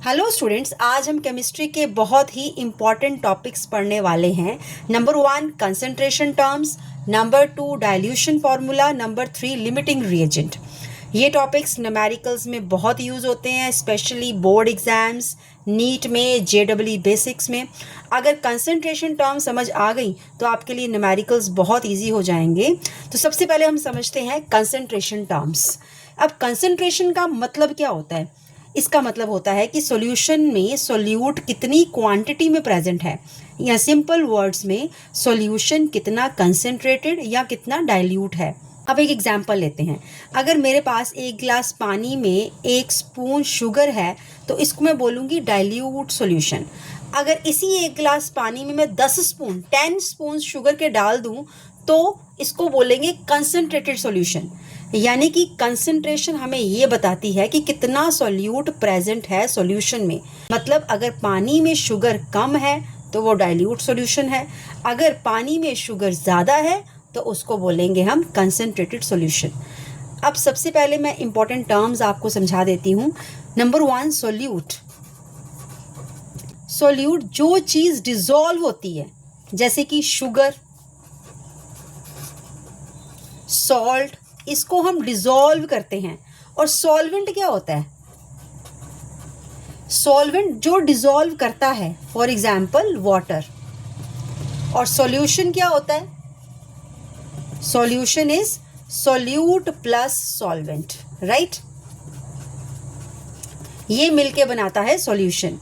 Hello students, आज हम chemistry के बहुत ही इम्पॉर्टेंट टॉपिक्स पढ़ने वाले हैं। Number 1 concentration terms, number 2 dilution formula, number 3 limiting reagent. ये टॉपिक्स न्यूमेरिकल्स में बहुत यूज़ होते हैं, स्पेशली बोर्ड एग्जाम्स, नीट में, जेडब्ल्यू बेसिक्स में। अगर कंसंट्रेशन टर्म समझ आ गई तो आपके लिए न्यूमेरिकल्स बहुत ईजी हो जाएंगे। तो सबसे पहले हम समझते हैं कंसंट्रेशन टर्म्स। अब कंसंट्रेशन का मतलब क्या होता है? इसका मतलब होता है कि सॉल्यूशन में सोल्यूट कितनी क्वांटिटी में प्रेजेंट है, या सिंपल वर्ड्स में सॉल्यूशन कितना कंसंट्रेटेड या कितना डाइल्यूट है। अब एक एग्जांपल लेते हैं। अगर मेरे पास एक गिलास पानी में 1 स्पून शुगर है तो इसको मैं बोलूँगी डाइल्यूट सॉल्यूशन। अगर इसी एक गिलास पानी में मैं 10 स्पून शुगर के डाल दूँ तो इसको बोलेंगे कंसंट्रेटेड सॉल्यूशन। यानी कि कंसंट्रेशन हमें ये बताती है कि कितना सॉल्यूट प्रेजेंट है सॉल्यूशन में। मतलब अगर पानी में शुगर कम है तो वो डाइल्यूट सॉल्यूशन है, अगर पानी में शुगर ज़्यादा है तो उसको बोलेंगे हम कंसंट्रेटेड सॉल्यूशन। अब सबसे पहले मैं इंपॉर्टेंट टर्म्स आपको समझा देती हूँ। Number 1 solute. सॉल्यूट जो चीज़ डिसॉल्व होती है, जैसे कि शुगर, सॉल्ट, इसको हम डिसॉल्व करते हैं। और सॉल्वेंट क्या होता है? सॉल्वेंट जो डिसॉल्व करता है, फॉर एग्जाम्पल वाटर। और सॉल्यूशन क्या होता है? Solution is solute plus solvent, right? ये मिलके बनाता है सॉल्यूशन।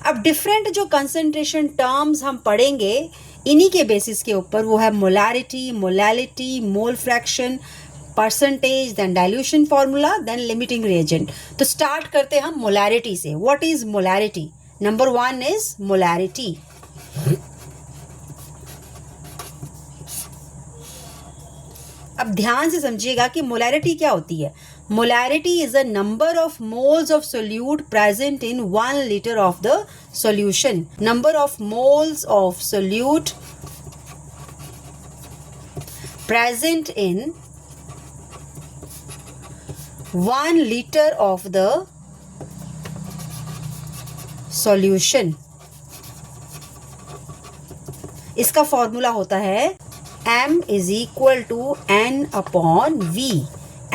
अब डिफरेंट जो कंसंट्रेशन टर्म्स हम पढ़ेंगे इन्हीं के बेसिस के ऊपर, वो है molarity, molality, mole fraction, percentage, then dilution formula, then limiting reagent. तो स्टार्ट करते हैं हम मोलैरिटी से। What is molarity? Number 1 is molarity. अब ध्यान से समझिएगा कि मोलैरिटी क्या होती है। Molarity is a number of moles of solute present in 1 litre of the solution. Number of moles of solute present in 1 liter of the solution। इसका formula होता है m is equal to n upon v।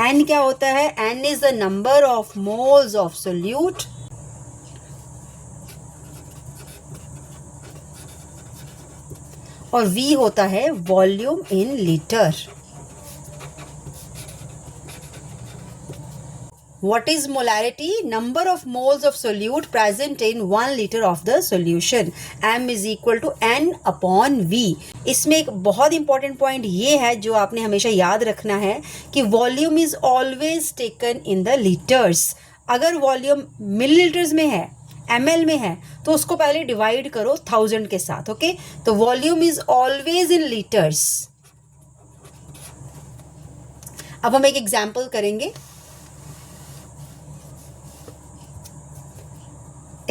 n क्या होता है? n is the number of moles of solute और v होता है volume in litre. What is molarity? Number of moles of solute present in 1 liter of the solution. M is equal to N upon V। इसमें एक बहुत important point ये है जो आपने हमेशा याद रखना है कि volume is always taken in the litres. अगर वॉल्यूम मिलीलीटर्स में है, ml में है, तो उसको पहले डिवाइड करो 1000 के साथ। ओके, तो volume is always in litres. अब हम एक एग्जाम्पल करेंगे।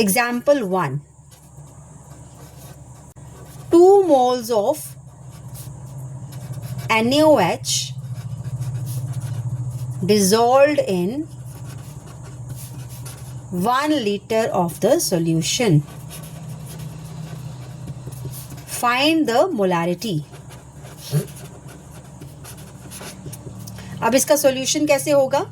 Example 1. 2 moles of NaOH dissolved in 1 liter of the solution. Find the molarity. अब इसका सॉल्यूशन कैसे होगा?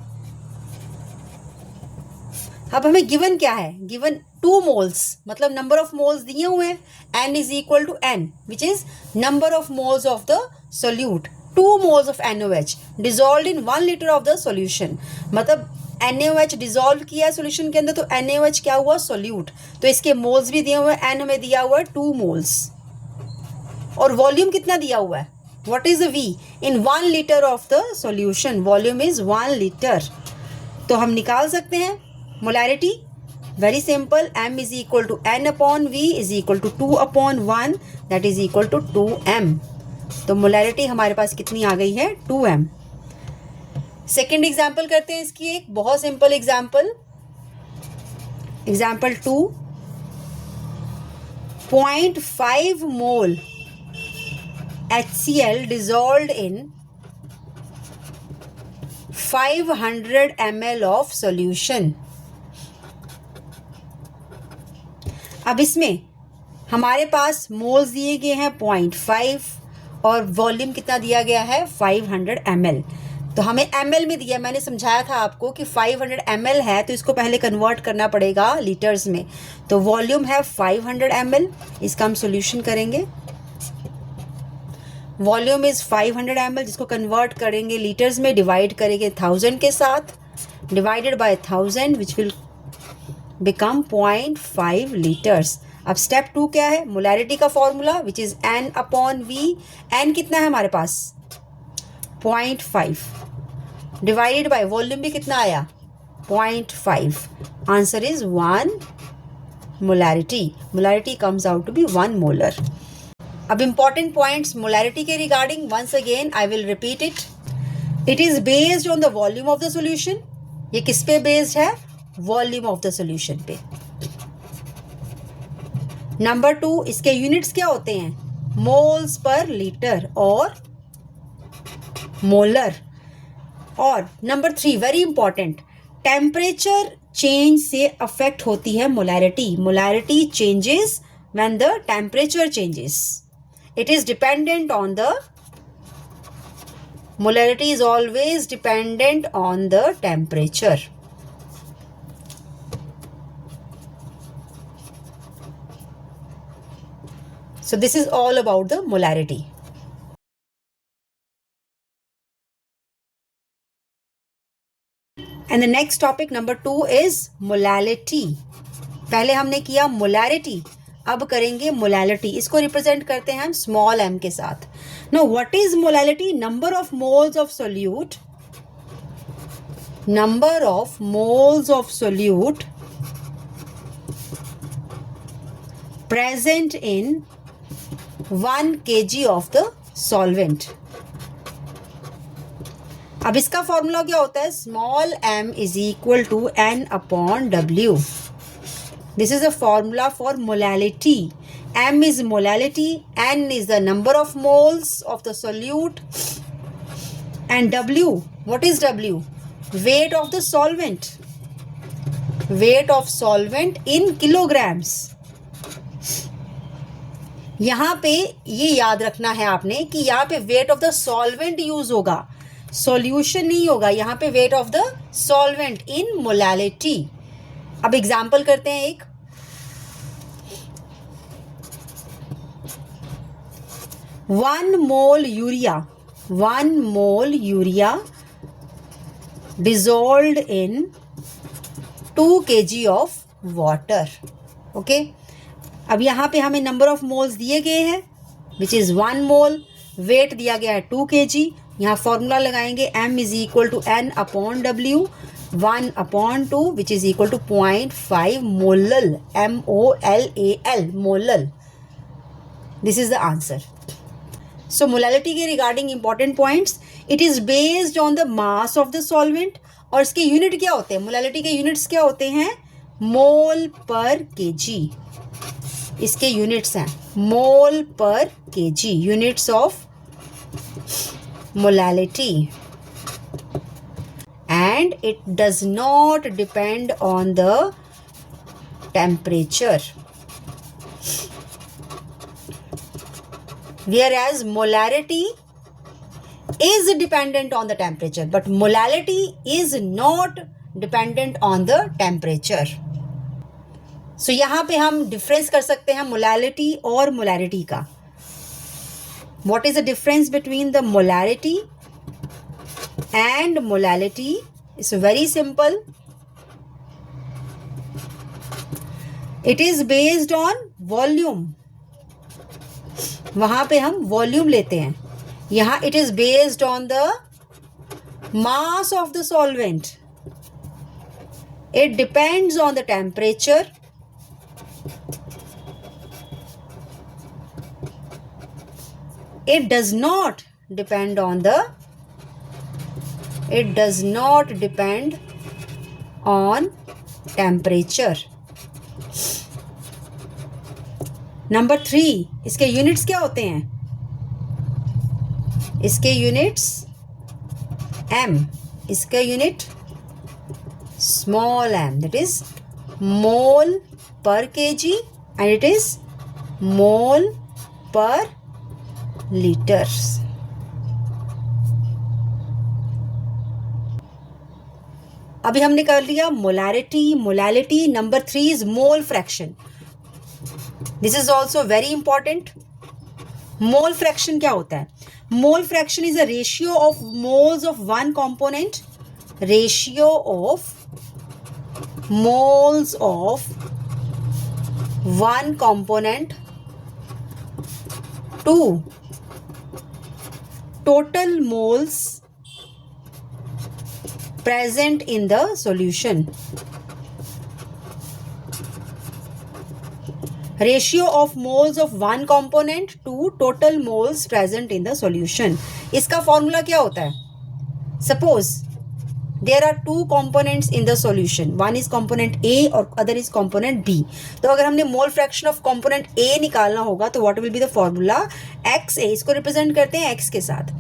अब हमें गिवन क्या है? गिवन 2 मोल्स, मतलब नंबर ऑफ मोल्स दिए हुए हैं। n is equal to n which is number of moles of the solute. 2 moles of NaOH dissolve in 1 litre of the solution. मतलब NaOH डिसॉल्व किया है सोल्यूशन के अंदर, तो NaOH क्या हुआ? सोल्यूट। तो इसके मोल्स भी दिए हुए हैं, n हमें दिया हुआ है 2 मोल्स। और वॉल्यूम कितना दिया हुआ है? What is V? In 1 litre of the solution volume is 1 litre. तो हम निकाल सकते हैं molarity. Very simple, m is equal to n upon v is equal to 2 upon 1 that is equal to 2m। तो मोलैरिटी हमारे पास कितनी आ गई है? 2m। सेकेंड एग्जाम्पल करते हैं इसकी, एक बहुत simple example. Example 2, 0.5 mole HCl dissolved in 500 ml of solution. अब इसमें हमारे पास मोल्स दिए गए हैं 0.5 और वॉल्यूम कितना दिया गया है 500 ml। तो हमें ml में दिया, मैंने समझाया था आपको कि 500 ml है तो इसको पहले कन्वर्ट करना पड़ेगा लीटर्स में। तो वॉल्यूम है 500 ml, इसका हम सोल्यूशन करेंगे। वॉल्यूम इज 500 ml, जिसको कन्वर्ट करेंगे लीटर्स में, डिवाइड करेंगे 1000 के साथ, divided by 1000 which will become 0.5 litres. अब स्टेप 2 क्या है, मोलैरिटी का formula which is N/V। N कितना है हमारे पास 0.5, डिवाइडेड बाय वॉल्यूम भी कितना आया 0.5, answer is 1 molarity. Molarity comes out to be 1 molar. अब इंपॉर्टेंट पॉइंट्स मोलैरिटी के regarding, once again I will repeat it. It is based on the volume of the solution. ये किस पे based है, volume of the solution पे। Number 2, इसके units क्या होते हैं, मोल्स पर लीटर और मोलर। और number 3 very important, temperature change से अफेक्ट होती है molarity. Molarity changes when the temperature changes. It is dependent on the molarity is always dependent on the temperature. So this is all about the molarity. And the next topic number 2 is molality. पहले हमने किया molarity, अब करेंगे molality. इसको represent करते हैं हम small m के साथ। Now what is molality, number of moles of solute, number of moles of solute present in 1 kg of the solvent. अब इसका फॉर्मूला क्या होता है, small m is equal to N/W। This is a formula for molality. M is molality, N is the number of moles of the solute, and W, what is W? Weight of the solvent. Weight of solvent in kilograms. यहाँ पे ये याद रखना है आपने कि यहाँ पे weight of the solvent use होगा, solution नहीं होगा। यहाँ पे weight of the solvent in molality। अब एग्जाम्पल करते हैं एक, 1 mole urea, 1 mole urea dissolved in 2 kg of water. Okay, अब यहाँ पे हमें नंबर ऑफ मोल्स दिए गए हैं विच इज 1 मोल, वेट दिया गया है 2 kg। यहाँ फॉर्मूला लगाएंगे m is equal to N/W, 1/2 which is equal to 0.5 molal, MOLAL, molal. This is the answer. So molality के regarding important points, it is based on the mass of the solvent। और इसके unit क्या होते हैं, molality के units क्या होते हैं, मोल पर केजी। इसके यूनिट्स हैं मोल पर KG, units of molality. And it does not depend on the temperature, whereas molarity is dependent on the temperature, but molality is not dependent on the temperature. So यहाँ पे हम डिफरेंस कर सकते हैं molality और molarity का। What is the difference between the molarity and molality? It's very simple. It is based on volume. वहां पे हम वॉल्यूम लेते हैं, यहाँ it is based on the mass of the solvent. It depends on the temperature. It does not depend on the it does not depend on temperature. Number 3, इसके units क्या होते हैं, इसके यूनिट्स m, इसका unit small m, that is mole पर KG and it is mole per liters. अभी हमने कर लिया molarity, molality. Number 3 is mole fraction. This is also very important. Mole fraction क्या होता है? Mole fraction is a ratio of moles of one component, ratio of moles of one component to total moles present in the solution. Ratio of moles of one component to total moles present in the solution. इसका formula क्या होता है? Suppose there are two components in the solution. One is component A और other is component B. तो अगर हमने mole fraction of component A निकालना होगा तो what will be the formula? XA, इसको रिप्रेजेंट करते हैं X के साथ.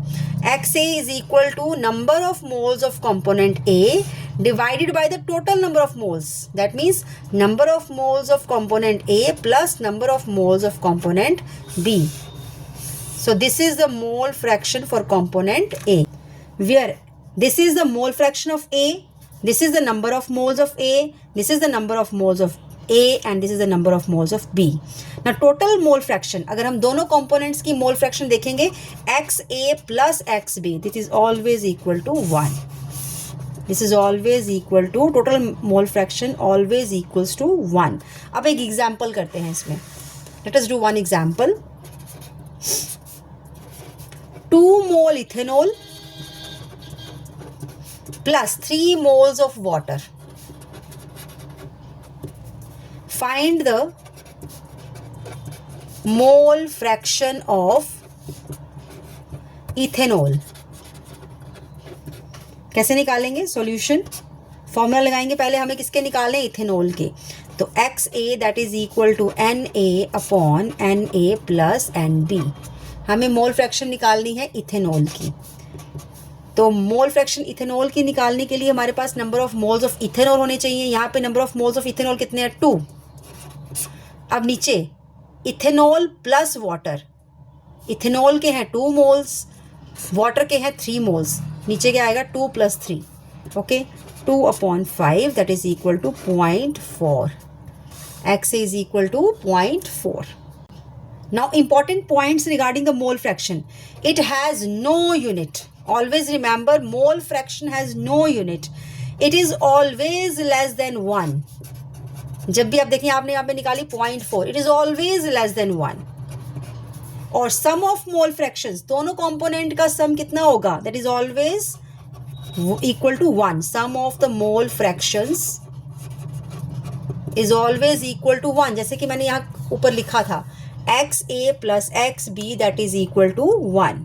XA is equal to number of moles of component A divided by the total number of moles. That means number of moles of component A plus number of moles of component B. So this is the mole fraction for component A, where this is the mole fraction of A, this is the number of moles of A, this is the number of moles of A and this is the number of moles of B. Now total mole fraction, अगर हम दोनों components की mole fraction देखेंगे, XA plus XB, this is always equal to 1. This is always equal to, total mole fraction always equals to 1. अब एक example करते हैं इसमें. Let us do one example. 2 mole ethanol plus 3 moles of water. Find the mole fraction of ethanol. कैसे निकालेंगे solution? Formula लगाएंगे पहले. हमें किसके निकालने? इथेनॉल के. तो XA that is equal to NA upon NA plus NB. हमें मोल फ्रैक्शन निकालनी है इथेनॉल की. तो मोल फ्रैक्शन इथेनॉल की निकालने के लिए हमारे पास number of moles of ethanol होने चाहिए. यहाँ पे number of moles of ethanol कितने हैं? 2. अब नीचे इथेनॉल प्लस वाटर. इथेनॉल के हैं 2 मोल्स, वाटर के हैं 3 मोल्स. नीचे क्या आएगा? 2 + 3. Okay, 2 upon 5 that is equal to 0.4. XA is equal to 0.4. Now important points regarding the mole fraction. It has no unit. Always remember, mole fraction has no unit. It is always less than 1. जब भी आप देखें, आपने यहाँ पे निकाली 0.4, it is always less than 1. और sum of mole fractions, दोनों component का sum कितना होगा? That is always equal to 1. Sum of the mole fractions is always equal to 1. जैसे कि मैंने यहाँ ऊपर लिखा था XA plus XB that is equal to 1.